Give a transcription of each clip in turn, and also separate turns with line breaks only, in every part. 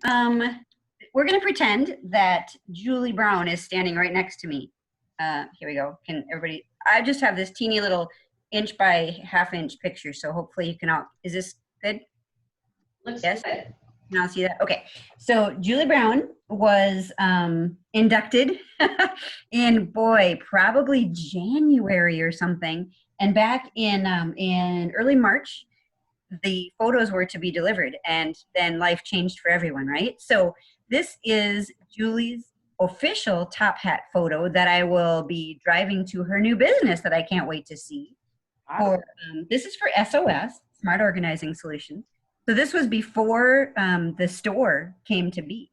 We're going to pretend that Julie Brown is standing right next to me. Here we go. Can everybody, I just have this teeny little inch by half-inch picture, so hopefully you can all, is this good?
Looks
yes?
Good.
Can all see that? Okay. So Julie Brown was inducted in, boy, probably January or something. And back in early March, the photos were to be delivered, and then life changed for everyone, right? So this is Julie's official top hat photo that I will be driving to her new business that I can't wait to see. For this is for SOS, Smart Organizing Solutions. So this was before the store came to be.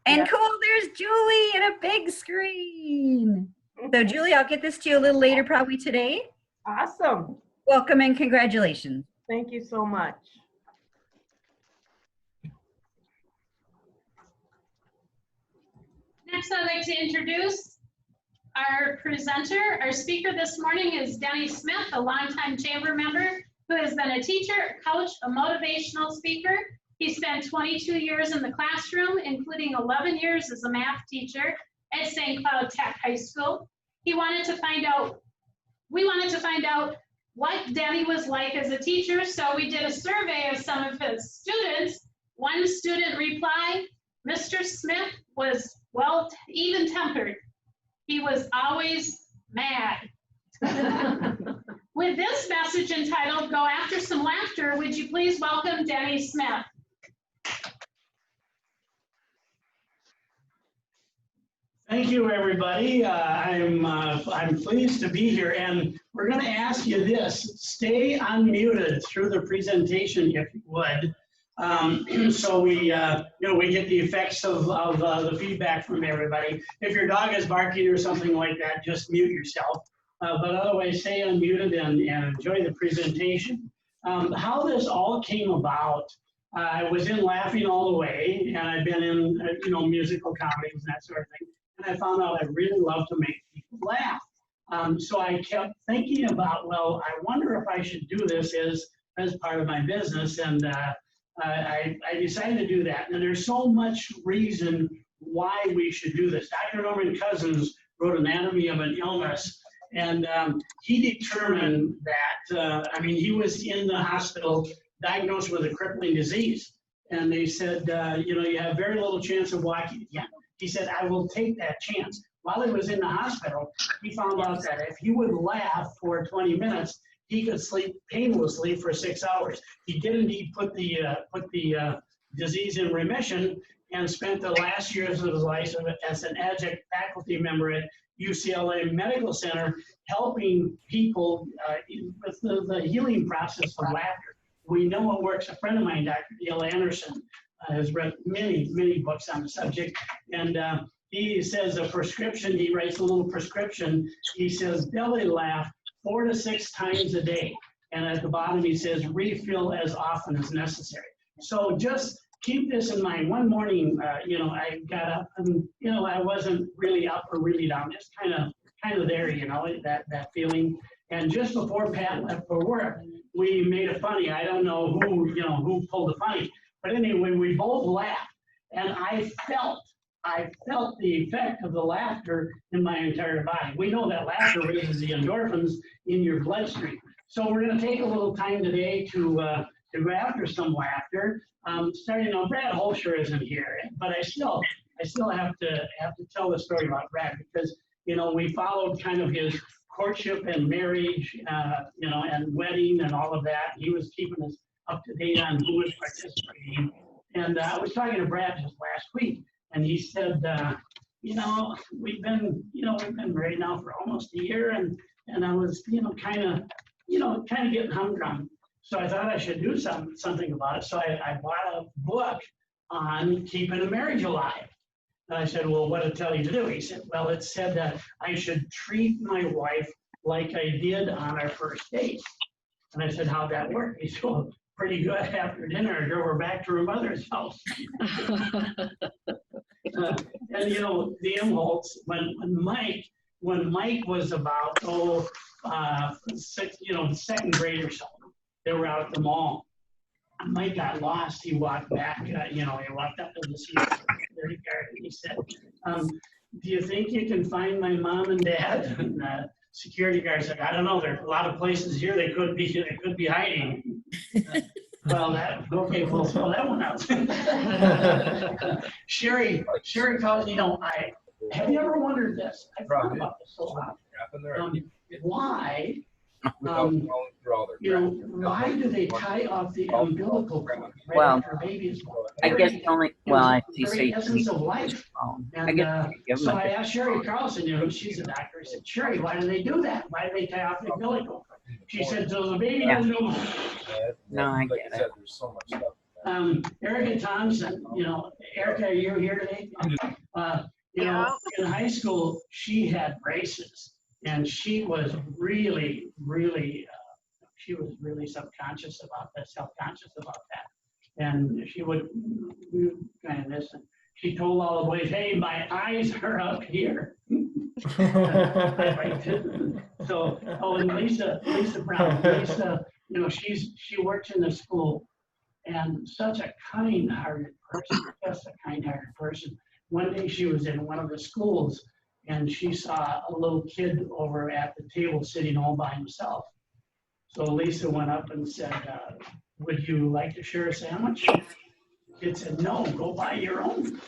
And
Yep.
cool, there's Julie in a big screen. So Julie, I'll get this to you a little later, probably today.
Awesome.
Welcome and congratulations.
Thank you so much.
Next, I'd like to introduce our presenter. Our speaker this morning is Denny Smith, a longtime chamber member who has been a teacher, a coach, a motivational speaker. He spent 22 years in the classroom, including 11 years as a math teacher at St. Cloud Tech High School. We wanted to find out what Denny was like as a teacher, so we did a survey of some of his students. One student replied, Mr. Smith was, well, even-tempered. He was always mad. With this message entitled, Go After Some Laughter, would you please welcome Denny Smith?
Thank you, everybody. I'm pleased to be here, and we're going to ask you this: stay unmuted through the presentation, if you would, so we we get the effects of the feedback from everybody. If your dog is barking or something like that, just mute yourself. But otherwise, stay unmuted and enjoy the presentation. How this all came about. I was in Laughing All the Way, and I've been in musical comedies and that sort of thing. And I found out I really love to make people laugh. So I kept thinking about, well, I wonder if I should do this as part of my business. And I decided to do that. And there's so much reason why we should do this. Dr. Norman Cousins wrote Anatomy of an Illness. And he determined that, he was in the hospital diagnosed with a crippling disease. And they said, you have very little chance of walking again. He said, I will take that chance. While he was in the hospital, he found out that if he would laugh for 20 minutes, he could sleep painlessly for 6 hours. He did indeed put the disease in remission and spent the last years of his life as an adjunct faculty member at UCLA Medical Center, helping people with the healing process of laughter. We know it works. A friend of mine, Dr. Dale Anderson, has read many, many books on the subject, and he says a prescription, he writes a little prescription, he says belly laugh 4 to 6 times a day, and at the bottom he says refill as often as necessary. So just keep this in mind. One morning, I got up and, I wasn't really up or really down, just kind of there, that feeling. And just before Pat left for work, we made a funny. I don't know who pulled the funny. But anyway, we both laughed, and I felt the effect of the laughter in my entire body. We know that laughter raises the endorphins in your bloodstream. So we're going to take a little time today to go after some laughter. Starting on, Brad Holscher isn't here, but I still have to tell the story about Brad, because we followed kind of his courtship and marriage, and wedding and all of that. He was keeping us up to date on who was participating. And I was talking to Brad just last week, and he said, we've been married now for almost a year, and I was, kind of getting humdrum. So I thought I should do something about it. So I bought a book on keeping a marriage alive. And I said, well, what did it tell you to do? He said, well, it said that I should treat my wife like I did on our first date. And I said, how'd that work? He said, well, pretty good. After dinner, I drove her back to her mother's house. And the Imholtz, when Mike was about second grade or so, they were out at the mall, Mike got lost. He walked back, he walked up to the security guard and he said, do you think you can find my mom and dad? And security guard said, I don't know. There's a lot of places here they could be hiding. Okay, we'll throw that one out. Sherry calls, have you ever wondered this? I've thought about this so lot. Why? Why do they tie off the umbilical cord right after a baby is born?
I guess the only,
The essence of life. And so I asked Sherry Carlson, she's a doctor. I said, Sherry, why do they do that? Why do they tie off the umbilical cord? She said, so the baby doesn't know.
No, I get it.
There's so much stuff.
Erica Thompson, Erica, are you here today? In high school, she had braces. And she was really, self-conscious about that. And we would kind of listen. She told all the boys, hey, my eyes are up here. So, and Lisa Brown, she works in the school and such a kind-hearted person, One day she was in one of the schools and she saw a little kid over at the table sitting all by himself. So Lisa went up and said, would you like to share a sandwich? The kid said, no, go buy your own.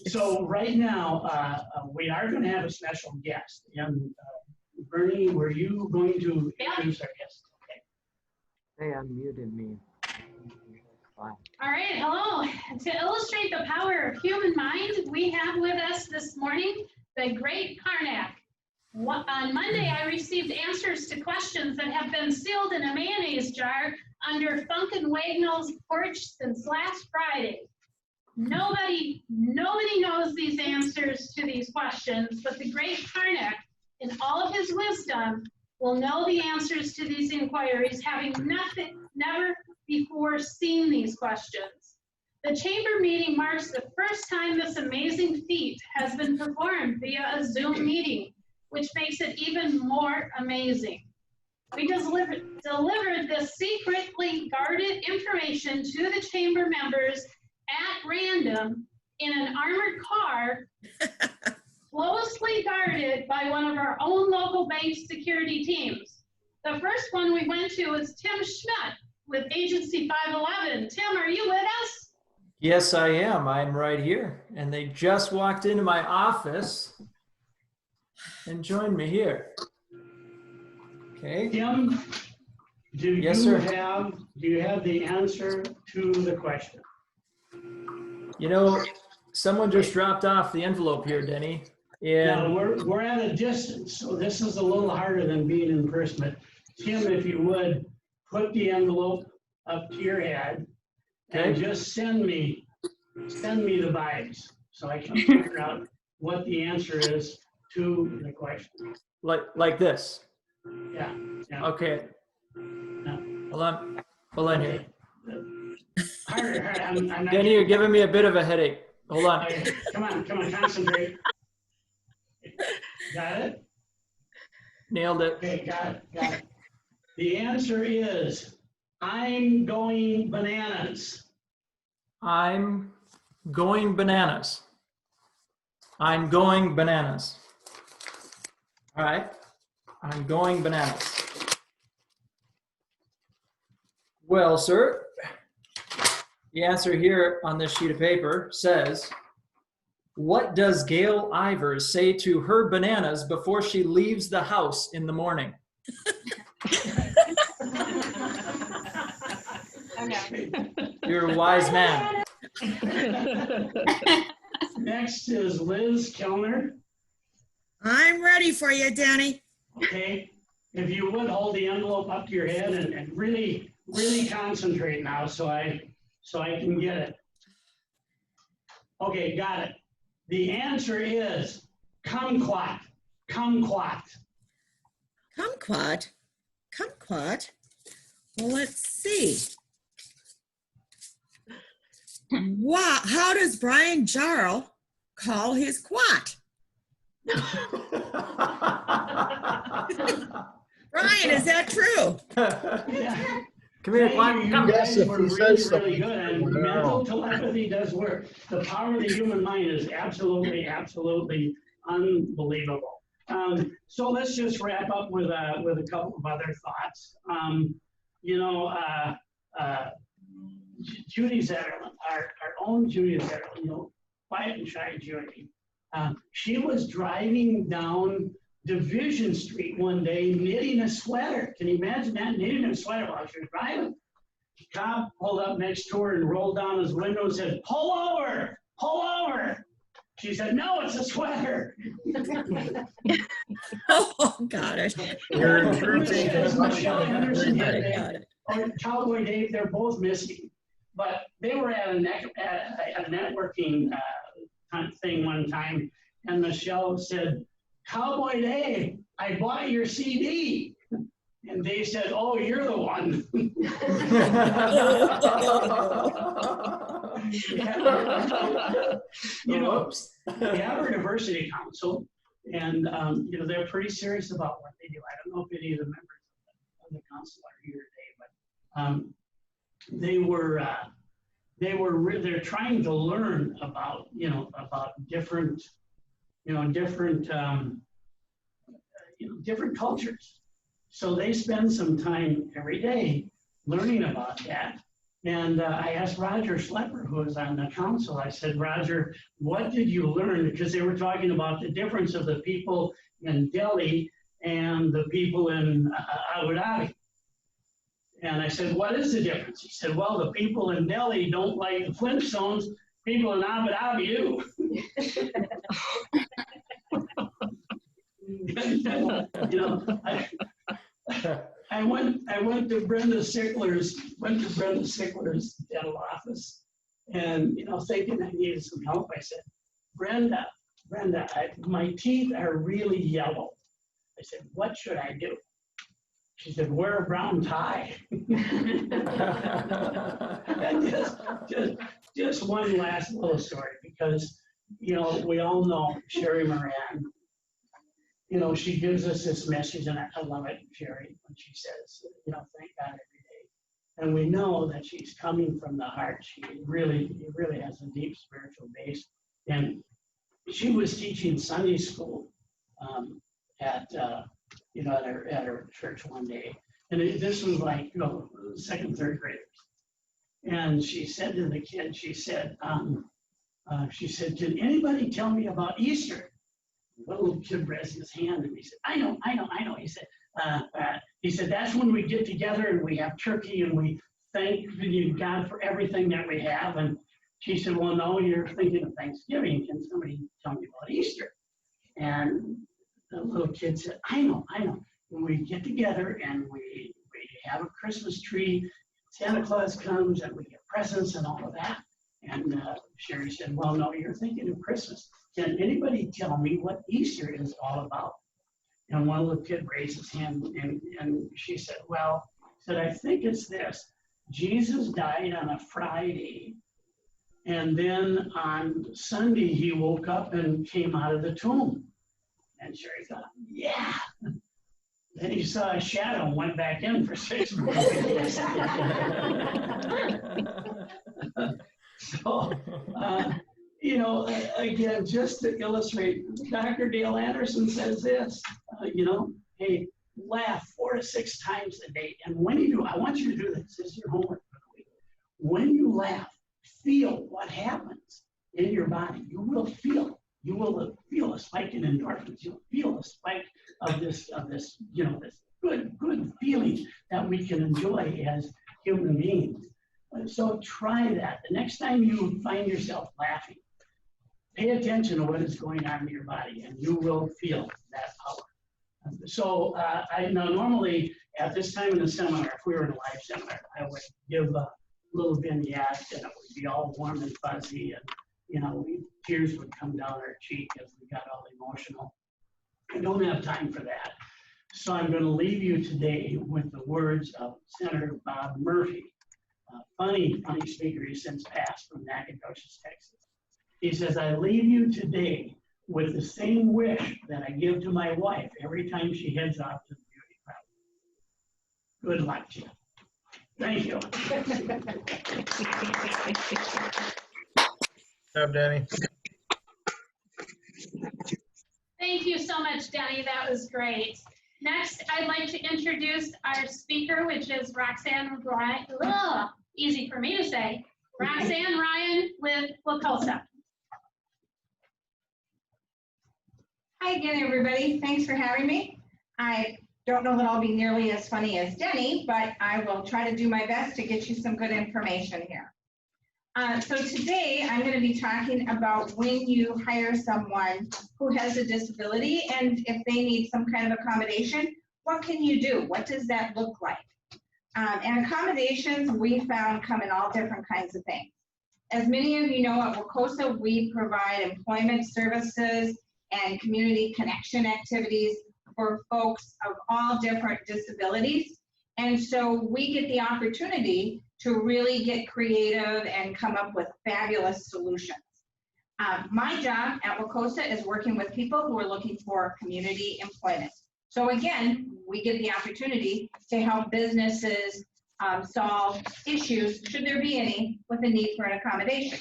So right now, we are going to have a special guest. And Bernie, were you going to introduce our guest? Okay.
They unmuted me. Fine.
All right, hello. To illustrate the power of human mind, we have with us this morning the great Karnak. On Monday, I received answers to questions that have been sealed in a mayonnaise jar under Funk and Wagnall's porch since last Friday. Nobody knows these answers to these questions, but the great Karnak, in all of his wisdom, will know the answers to these inquiries, having never before seen these questions. The chamber meeting marks the first time this amazing feat has been performed via a Zoom meeting, which makes it even more amazing. We delivered this secretly guarded information to the chamber members at random in an armored car, closely guarded by one of our own local bank security teams. The first one we went to was Tim Schmidt with Agency 511. Tim, are you with us?
Yes, I am. I'm right here. And they just walked into my office and joined me here. Okay.
Tim, do you have the answer to the question?
Someone just dropped off the envelope here, Denny.
Yeah,
And
we're at a distance, so this is a little harder than being in person. But Tim, if you would, put the envelope up to your head and just send me the vibes so I can figure out what the answer is to the question.
like this.
Yeah.
Okay.
Yeah.
Hold on here.
Harder. I'm not
Denny, you're giving me a bit of a headache. Hold on.
Okay, come on, concentrate. Got it?
Nailed it.
Okay, got it. The answer is, I'm going bananas.
I'm going bananas. I'm going bananas. All right. I'm going bananas. Well, sir, the answer here on this sheet of paper says, what does Gail Ivers say to her bananas before she leaves the house in the morning? You're a wise man.
Next is Liz Kellner.
I'm ready for you, Danny.
Okay, if you would hold the envelope up to your head and really concentrate now so I can get it. Okay, got it. The answer is kumquat. Kumquat.
Kumquat? Kumquat? Well, let's see. Wow, how does Brian Jarl call his quat? Brian, is that true?
Yeah.
Come here,
Thank
Clyde.
you.
Come.
You
Yes,
guys
if
were
he
really,
says
really
something.
good, and mental telepathy does work. The power of the human mind is absolutely, absolutely unbelievable. So let's just wrap up with a couple of other thoughts. You know, Judy Zetterlund, our own Judy Zetterlund, you know, quiet and shy Judy. She was driving down Division Street one day knitting a sweater. Can you imagine that? Knitting a sweater while she was driving. The cop pulled up next to her and rolled down his window and said, "Pull over, pull over." She said, "No, it's a sweater."
Oh, got it.
Michelle Anderson
Got
had
it, got it.
or Cowboy Dave, they're both missing. But they were at a networking kind of thing one time, and Michelle said, "Cowboy Dave, I bought your CD." And Dave said, "Oh, you're the one." You know, we have our diversity council, and you know, they're pretty serious about what they do. I don't know if any of the members of the council are here today, but they're trying to learn about, you know, about different cultures. So they spend some time every day learning about that. And I asked Roger Schlepper, who was on the council, I said, "Roger, what did you learn?" Because they were talking about the difference of the people in Delhi and the people in Abu Dhabi. And I said, "What is the difference?" He said, "Well, the people in Delhi don't like the Flintstones. People in Abu Dhabi do." You know, I went to Brenda Sickler's dental office, and you know, thinking I needed some help. I said, Brenda, my teeth are really yellow." I said, "What should I do?" She said, "Wear a brown tie." And just one last little story, because you know, we all know Sherry Moran. You know, she gives us this message, and I love it, Sherry, when she says, you know, thank God every day. And we know that she's coming from the heart. It really has a deep spiritual base. And she was teaching Sunday school at her church one day. And this was like, you know, second, third graders. And she said to the kid, she said, "Can anybody tell me about Easter?" The little kid raised his hand and he said, I know. He said, "That's when we get together and we have turkey and we thank God for everything that we have." And she said, "Well, no, you're thinking of Thanksgiving. Can somebody tell me about Easter?" And the little kid said, I know. When we get together and we have a Christmas tree, Santa Claus comes and we get presents and all of that. And Sherry said, "Well, no, you're thinking of Christmas. Can anybody tell me what Easter is all about?" And one little kid raised his hand, and she said, "Well," said, "I think it's this. Jesus died on a Friday, and then on Sunday he woke up and came out of the tomb." And Sherry thought, "Yeah." Then he saw a shadow and went back in for 6 months. So, you know, again, just to illustrate, Dr. Dale Anderson says this, you know, hey, laugh 4 to 6 times a day. And when you do, I want you to do this. This is your homework for the week. When you laugh, feel what happens in your body. You will feel a spike in endorphins. You'll feel a spike of this, you know, this good feeling that we can enjoy as human beings. So try that. The next time you find yourself laughing, pay attention to what is going on in your body, and you will feel that power. So I now normally at this time in the seminar, if we were in a live seminar, I would give a little vignette, and it would be all warm and fuzzy, and you know, tears would come down our cheek as we got all emotional. I don't have time for that. So I'm going to leave you today with the words of Senator Bob Murphy, a funny speaker. He's since passed, from Nacogdoches, Texas. He says, "I leave you today with the same wish that I give to my wife every time she heads off to the beauty Good luck to you. Thank you.
Good job, Danny.
Thank you so much, Denny. That was great. Next, I'd like to introduce our speaker, which is Roxanne Ryan. Ugh, easy for me to say. Roxanne Ryan with Wacosa.
Hi again, everybody. Thanks for having me. I don't know that I'll be nearly as funny as Denny, but I will try to do my best to get you some good information here. So today I'm going to be talking about when you hire someone who has a disability and if they need some kind of accommodation, what can you do? What does that look like? And accommodations we found come in all different kinds of things. As many of you know, at Wacosa, we provide employment services and community connection activities for folks of all different disabilities. And so we get the opportunity to really get creative and come up with fabulous solutions. My job at Wacosa is working with people who are looking for community employment. So again, we get the opportunity to help businesses solve issues, should there be any, with a need for an accommodation.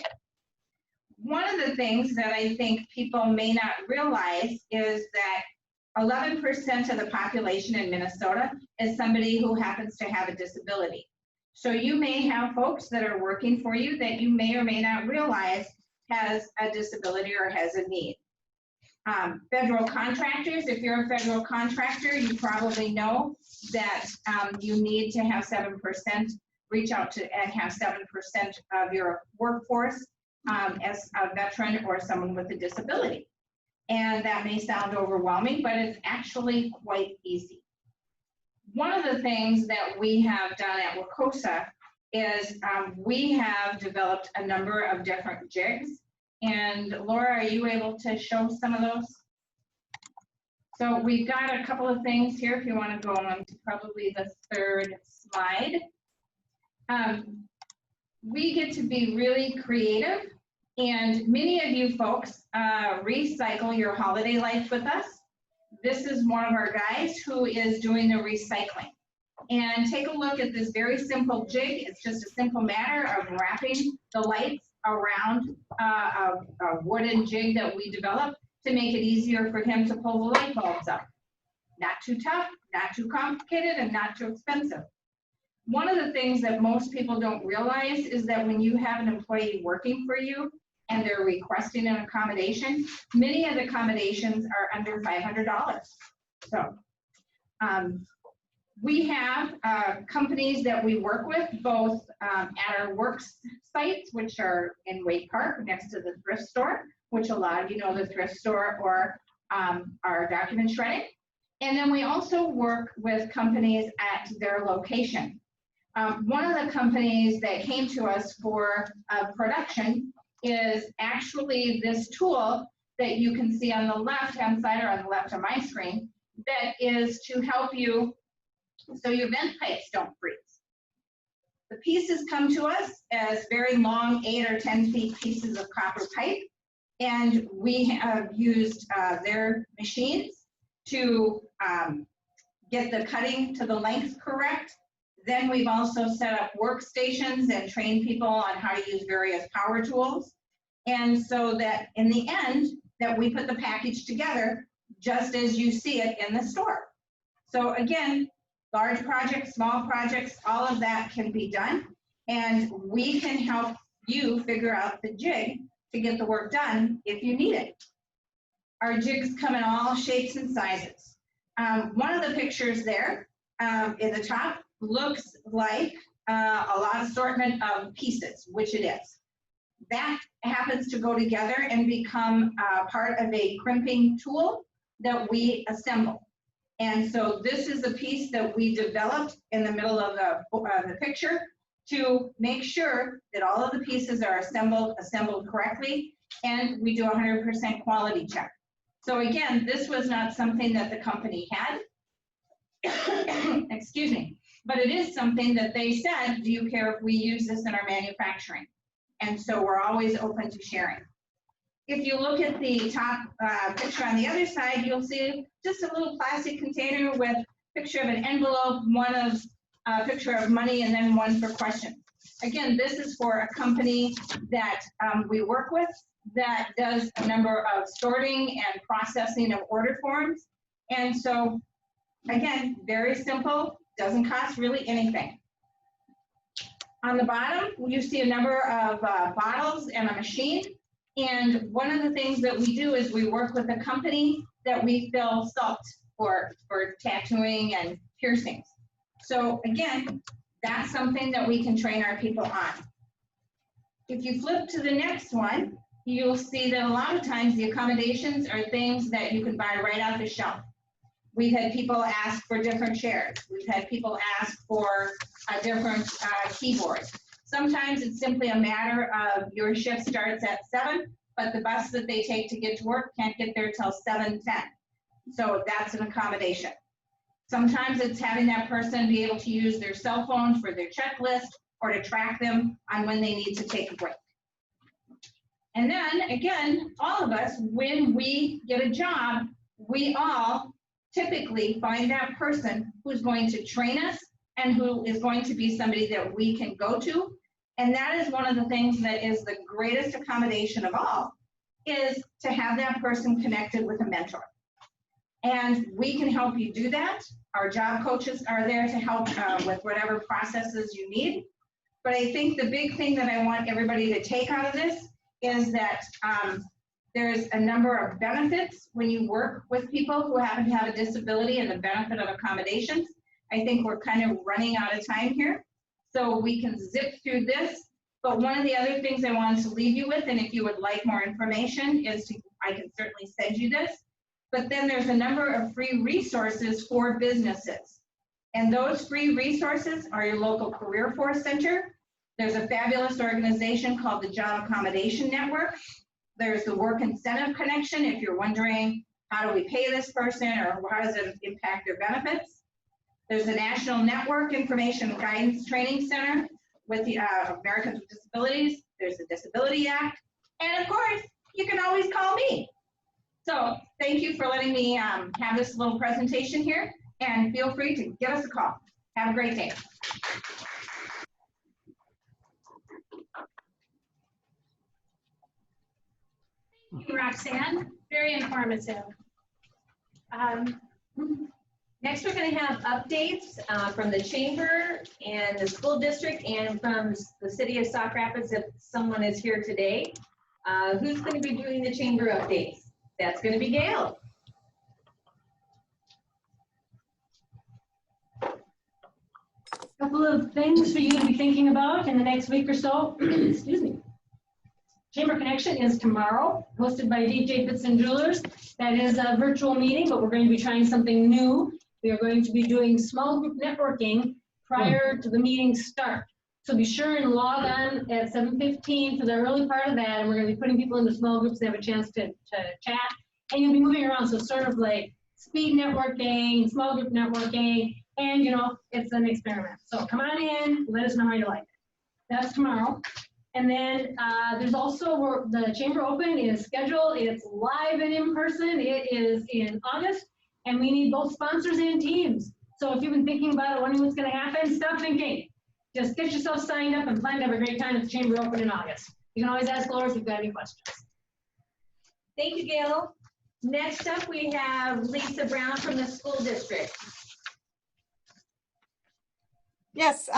One of the things that I think people may not realize is that 11% of the population in Minnesota is somebody who happens to have a disability. So you may have folks that are working for you that you may or may not realize has a disability or has a need. Federal contractors, if you're a federal contractor, you probably know that you need to have 7%, reach out to and have 7% of your workforce as a veteran or someone with a disability. And that may sound overwhelming, but it's actually quite easy. One of the things that we have done at Wacosa is we have developed a number of different jigs. And Laura, are you able to show some of those? So we've got a couple of things here if you want to go on to probably the third slide. We get to be really creative, and many of you folks recycle your holiday lights with us. This is one of our guys who is doing the recycling. And take a look at this very simple jig. It's just a simple matter of wrapping the lights around a wooden jig that we developed to make it easier for him to pull the light bulbs up. Not too tough, not too complicated, and not too expensive. One of the things that most people don't realize is that when you have an employee working for you and they're requesting an accommodation, many of the accommodations are under $500. So we have companies that we work with both at our work sites, which are in Wake Park next to the thrift store, which a lot of you know the thrift store, or our document shredding. And then we also work with companies at their location. One of the companies that came to us for production is actually this tool that you can see on the left-hand side or on the left of my screen that is to help you so your vent pipes don't freeze. The pieces come to us as very long 8 or 10 feet pieces of copper pipe, and we have used their machines to get the cutting to the length correct. Then we've also set up workstations and trained people on how to use various power tools. And so that in the end, that we put the package together just as you see it in the store. So again, large projects, small projects, all of that can be done. And we can help you figure out the jig to get the work done if you need it. Our jigs come in all shapes and sizes. One of the pictures there in the top looks like a lot assortment of pieces, which it is. That happens to go together and become part of a crimping tool that we assemble. And so this is a piece that we developed in the middle of the picture to make sure that all of the pieces are assembled correctly, and we do a 100% quality check. So again, this was not something that the company had, excuse me, but it is something that they said, do you care if we use this in our manufacturing? And so we're always open to sharing. If you look at the top picture on the other side, you'll see just a little plastic container with a picture of an envelope, one of a picture of money, and then one for questions. Again, this is for a company that we work with that does a number of sorting and processing of order forms. And so, again, very simple, doesn't cost really anything. On the bottom, you see a number of bottles and a machine. And one of the things that we do is we work with a company that we fill salt for tattooing and piercings. So again, that's something that we can train our people on. If you flip to the next one, you'll see that a lot of times the accommodations are things that you can buy right off the shelf. We've had people ask for different chairs. We've had people ask for a different keyboard. Sometimes it's simply a matter of your shift starts at 7, but the bus that they take to get to work can't get there till 7:10. So that's an accommodation. Sometimes it's having that person be able to use their cell phone for their checklist or to track them on when they need to take a break. And then again, all of us, when we get a job, we all typically find that person who's going to train us and who is going to be somebody that we can go to. And that is one of the things that is the greatest accommodation of all, is to have that person connected with a mentor. And we can help you do that. Our job coaches are there to help with whatever processes you need. But I think the big thing that I want everybody to take out of this is that there's a number of benefits when you work with people who happen to have a disability and the benefit of accommodations. I think we're kind of running out of time here, so we can zip through this. But one of the other things I wanted to leave you with, and if you would like more information, is I can certainly send you this. But then there's a number of free resources for businesses. And those free resources are your local Career Force Center. There's a fabulous organization called the Job Accommodation Network. There's the Work Incentive Connection, if you're wondering, how do we pay this person or how does it impact their benefits? There's the National Network Information Guidance Training Center with the Americans with Disabilities. There's the Disability Act. And of course, you can always call me. So thank you for letting me have this little presentation here, and feel free to give us a call. Have a great day.
Thank you, Roxanne. Very informative.
Next, we're going to have updates from the chamber and the school district and from the city of Sauk Rapids if someone is here today. Who's going to be doing the chamber updates? That's going to be Gail.
Couple of things for you to be thinking about in the next week or so. Excuse me. Chamber Connection is tomorrow, hosted by DJ Fitz and Jewelers. That is a virtual meeting, but we're going to be trying something new. We are going to be doing small group networking prior to the meeting start. So be sure and log on at 7:15 for the early part of that, and we're going to be putting people into small groups to have a chance to chat. And you'll be moving around, so sort of like speed networking, small group networking, and you know, it's an experiment. So come on in, let us know how you like it. That's tomorrow. And then there's also the Chamber Open is scheduled. It's live and in person. It is in August, and we need both sponsors and teams. So if you've been thinking about it, wondering what's going to happen, stop thinking. Just get yourself signed up and plan to have a great time at the Chamber Open in August. You can always ask Laura if you've got any questions.
Thank you, Gail. Next up, we have Lisa Brown from the school district.
Yes,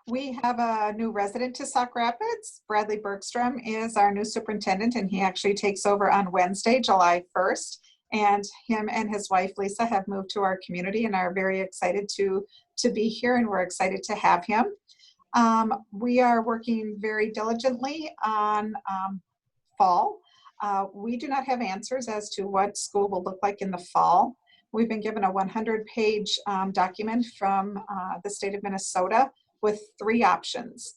we have a new resident to Sauk Rapids. Bradley Bergstrom is our new superintendent, and he actually takes over on Wednesday, July 1st. And him and his wife, Lisa, have moved to our community and are very excited to be here, and we're excited to have him. We are working very diligently on fall. We do not have answers as to what school will look like in the fall. We've been given a 100-page document from the state of Minnesota with 3 options.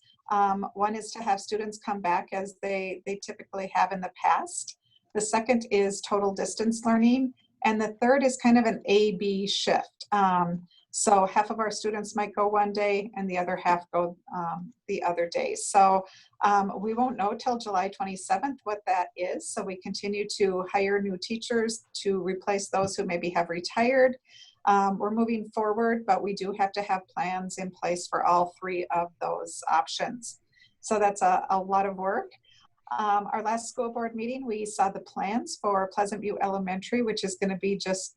One is to have students come back as they typically have in the past. The second is total distance learning. And the third is kind of an A-B shift. So half of our students might go one day and the other half go the other day. So we won't know till July 27th what that is. So we continue to hire new teachers to replace those who maybe have retired. We're moving forward, but we do have to have plans in place for all three of those options. So that's a lot of work. Our last school board meeting, we saw the plans for Pleasantview Elementary, which is going to be just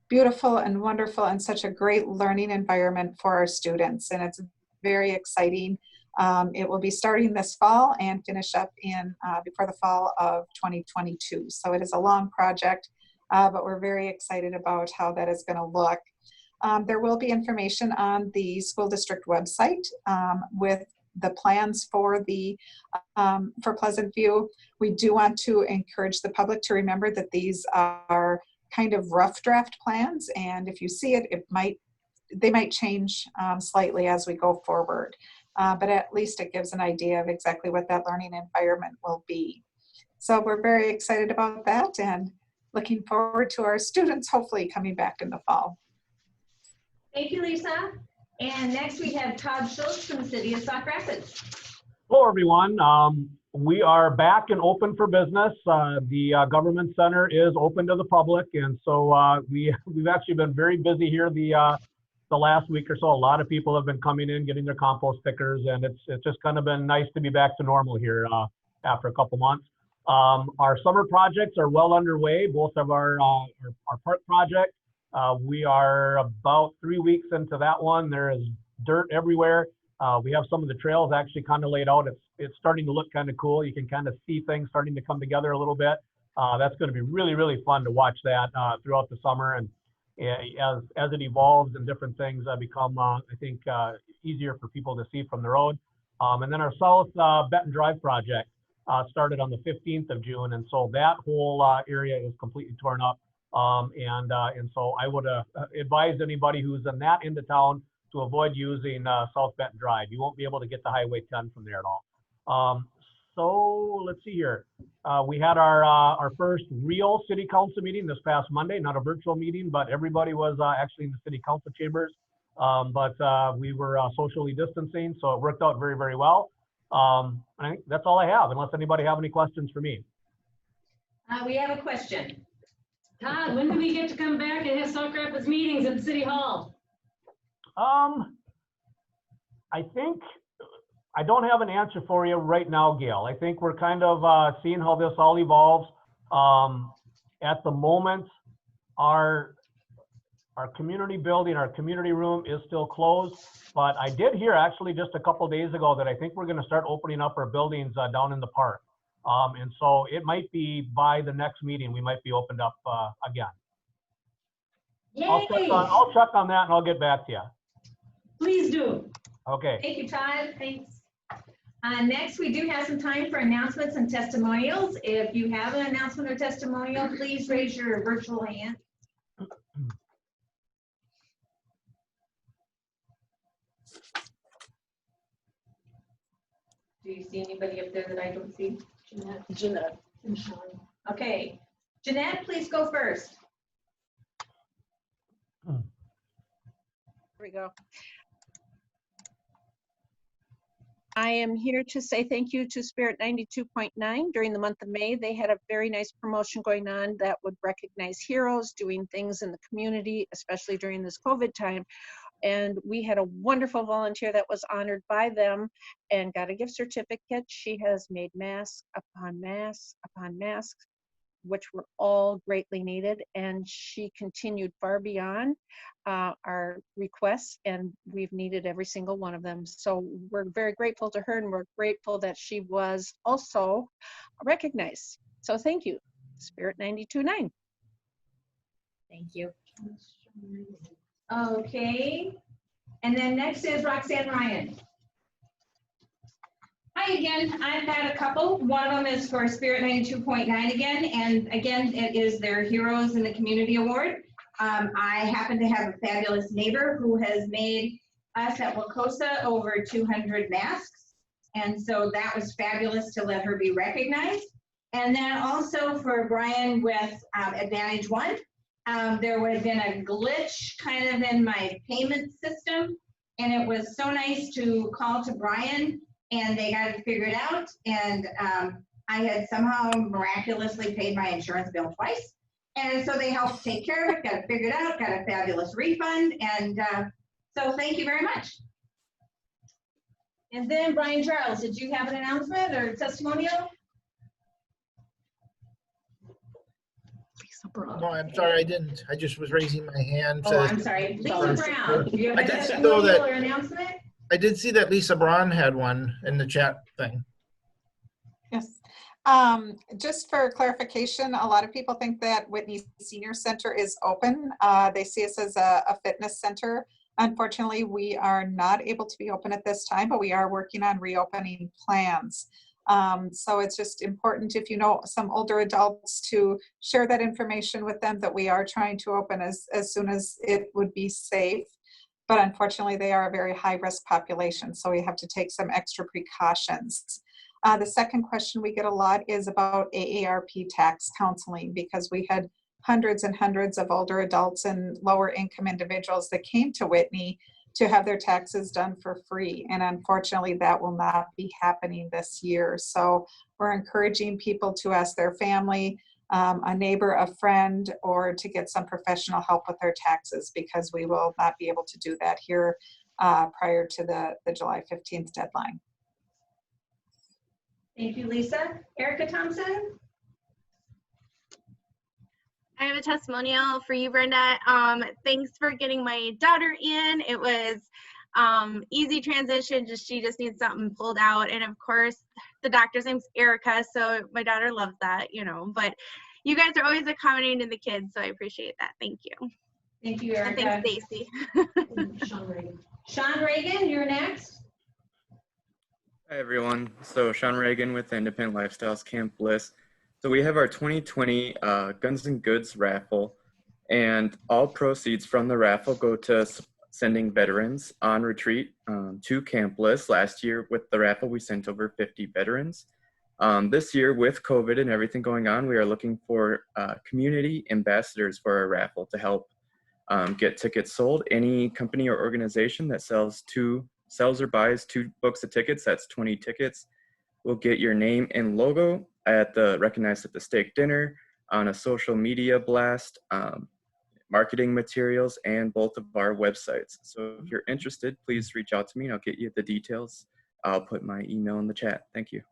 beautiful and wonderful and such a great learning environment for our students. And it's very exciting. It will be starting this fall and finish up in before the fall of 2022. So it is a long project, but we're very excited about how that is going to look. There will be information on the school district website with the plans for the for Pleasantview. We do want to encourage the public to remember that these are kind of rough draft plans, and if you see it, they might change slightly as we go forward. But at least it gives an idea of exactly what that learning environment will be. So we're very excited about that and looking forward to our students hopefully coming back in the fall.
Thank you, Lisa. And next we have Todd Schultz from the city of Sauk Rapids.
Hello, everyone. We are back and open for business. The government center is open to the public, and so we've actually been very busy here the last week or so. A lot of people have been coming in, getting their compost pickers, and it's just kind of been nice to be back to normal here after a couple months. Our summer projects are well underway. Both of our park project. We are about 3 weeks into that one. There is dirt everywhere. We have some of the trails actually kind of laid out. It's starting to look kind of cool. You can kind of see things starting to come together a little bit. That's going to be really, really fun to watch that throughout the summer. And as it evolves and different things become, I think, easier for people to see from the road. And then our South Benton Drive project started on the 15th of June. And so that whole area is completely torn up. And so I would advise anybody who's in that end of town to avoid using South Benton Drive. You won't be able to get to Highway 10 from there at all. So let's see here. We had our first real city council meeting this past Monday, not a virtual meeting, but everybody was actually in the city council chambers. But we were socially distancing, so it worked out very, very well. I think that's all I have, unless anybody have any questions for me.
We have a question.
Todd, when do we get to come back and have Sauk Rapids meetings at the City Hall?
I think I don't have an answer for you right now, Gail. I think we're kind of seeing how this all evolves. At the moment, our community building, our community room is still closed, but I did hear actually just a couple days ago that I think we're going to start opening up our buildings down in the park. And so it might be by the next meeting, we might be opened up again.
Yay!
I'll check on that and I'll get back to you.
Please do.
Okay.
Thank you, Todd. Thanks. Next, we do have some time for announcements and testimonials. If you have an announcement or testimonial, please raise your virtual hand. Do you see anybody up there that I don't see?
Jeanette.
Okay. Jeanette, please go first.
Here we go. I am here to say thank you to Spirit 92.9. During the month of May, they had a very nice promotion going on that would recognize heroes doing things in the community, especially during this COVID time. And we had a wonderful volunteer that was honored by them and got a gift certificate. She has made mask upon mask upon masks, which were all greatly needed. And she continued far beyond our requests, and we've needed every single one of them. So we're very grateful to her, and we're grateful that she was also recognized. So thank you, Spirit 92.9.
Thank you.
Okay. And then next is Roxanne Ryan.
Hi again. I've had a couple. One of them is for Spirit 92.9 again. And again, it is their Heroes in the Community Award. I happen to have a fabulous neighbor who has made us at Wacosa over 200 masks. And so that was fabulous to let her be recognized. And then also for Brian with Advantage One. There would have been a glitch kind of in my payment system. And it was so nice to call to Brian and they got it figured out. And I had somehow miraculously paid my insurance bill twice. And so they helped take care of it, got it figured out, got a fabulous refund. And so thank you very much.
And then Brian Charles, did you have an announcement or testimonial?
No, I'm sorry, I didn't. I just was raising my hand.
Oh, I'm sorry. Lisa Brown, do you have
I
a
did see, though,
testimonial
that-
or announcement?
I did see that Lisa Braun had one in the chat thing.
Yes. Just for clarification, a lot of people think that Whitney Senior Center is open. They see us as a fitness center. Unfortunately, we are not able to be open at this time, but we are working on reopening plans. So it's just important, if you know some older adults, to share that information with them that we are trying to open as soon as it would be safe. But unfortunately, they are a very high-risk population, so we have to take some extra precautions. The second question we get a lot is about AARP tax counseling, because we had hundreds and hundreds of older adults and lower income individuals that came to Whitney to have their taxes done for free. And unfortunately, that will not be happening this year. So we're encouraging people to ask their family, a neighbor, a friend, or to get some professional help with their taxes, because we will not be able to do that here prior to the July 15th deadline.
Thank you, Lisa. Erica Thompson?
I have a testimonial for you, Brenda. Thanks for getting my daughter in. It was easy transition. She just needs something pulled out. And of course, the doctor's name's Erica, so my daughter loves that, you know. But you guys are always accommodating to the kids, so I appreciate that. Thank you.
Thank you, Erica.
And thanks, Stacy.
Sean Reagan. Sean Reagan, you're next.
Hi everyone, so Sean Reagan with Independent Lifestyles Camp Bliss. So we have our 2020 Guns and Goods raffle, and all proceeds from the raffle go to sending veterans on retreat to Camp Bliss. Last year with the raffle, we sent over 50 veterans. This year with COVID and everything going on, we are looking for community ambassadors for our raffle to help get tickets sold. Any company or organization that sells or buys 2 books of tickets, that's 20 tickets, will get your name and logo recognized at the steak dinner, on a social media blast, marketing materials, and both of our websites. So if you're interested, please reach out to me and I'll get you the details. I'll put my email in the chat. Thank you.